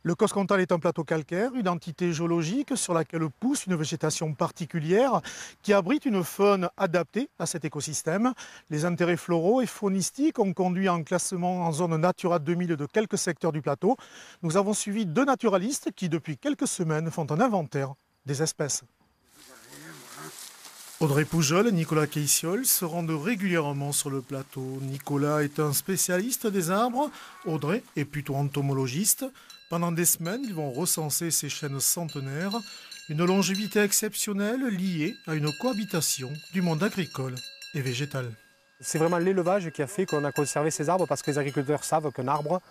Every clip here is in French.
Le Coscantal est un plateau calcaire, une entité géologique sur laquelle pousse une végétation particulière qui abrite une faune adaptée à cet écosystème. Les intérêts floraux et faunistiques ont conduit à un classement en zone Natura 2000 de quelques secteurs du plateau. Nous avons suivi deux naturalistes qui, depuis quelques semaines, font un inventaire des espèces. Audrey Poujol et Nicolas Queissiol se rendent régulièrement sur le plateau. Nicolas est un spécialiste des arbres, Audrey est plutôt entomologiste. Pendant des semaines, ils vont recenser ces chênes centenaires, une longévité exceptionnelle liée à une cohabitation du monde agricole et végétal. C'est vraiment l'élevage qui a fait qu'on a conservé ces arbres parce que les agriculteurs savent qu'un arbre,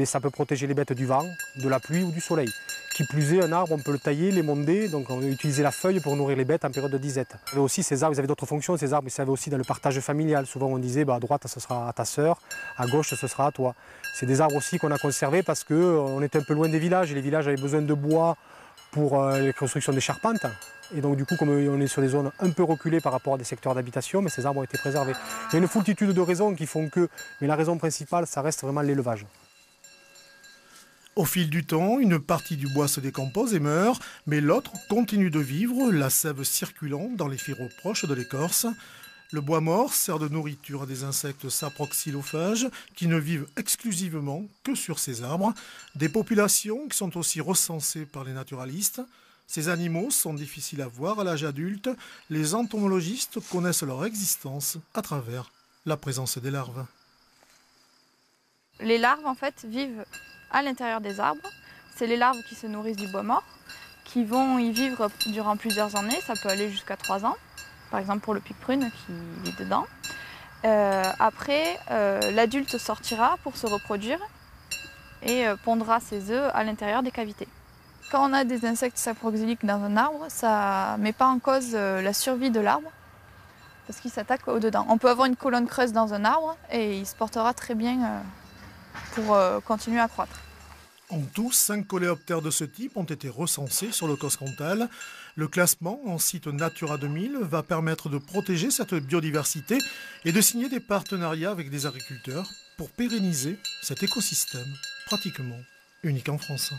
ça peut protéger les bêtes du vent, de la pluie ou du soleil. Qui plus est, un arbre, on peut le tailler, l'émonder, donc on va utiliser la feuille pour nourrir les bêtes en période de disette. Et aussi, ces arbres, ils avaient d'autres fonctions. Ces arbres, ils servaient aussi dans le partage familial. Souvent, on disait, à droite, ce sera à ta sœur, à gauche, ce sera à toi. C'est des arbres aussi qu'on a conservés parce qu'on était un peu loin des villages et les villages avaient besoin de bois pour les constructions des charpentes. Et donc du coup, comme on est sur des zones un peu reculées par rapport à des secteurs d'habitation, mais ces arbres ont été préservés. Il y a une foultitude de raisons qui font que, mais la raison principale, ça reste vraiment l'élevage. Au fil du temps, une partie du bois se décompose et meurt, mais l'autre continue de vivre, la sève circulant dans les fibres proches de l'écorce. Le bois mort sert de nourriture à des insectes saproxylophages qui ne vivent exclusivement que sur ces arbres, des populations qui sont aussi recensées par les naturalistes. Ces animaux sont difficiles à voir à l'âge adulte. Les entomologistes connaissent leur existence à travers la présence des larves. Les larves, en fait, vivent à l'intérieur des arbres. C'est les larves qui se nourrissent du bois mort, qui vont y vivre durant plusieurs années. Ça peut aller jusqu'à 3 ans, par exemple pour le pic-prune qui vit dedans. Après, l'adulte sortira pour se reproduire et pondra ses œufs à l'intérieur des cavités. Quand on a des insectes saproxyliques dans un arbre, ça ne met pas en cause la survie de l'arbre parce qu'il s'attaque au-dedans. On peut avoir une colonne creuse dans un arbre et il se portera très bien pour continuer à croître. En tout, 5 coléoptères de ce type ont été recensés sur le Coscantal. Le classement en site Natura 2000 va permettre de protéger cette biodiversité et de signer des partenariats avec des agriculteurs pour pérenniser cet écosystème pratiquement unique en France.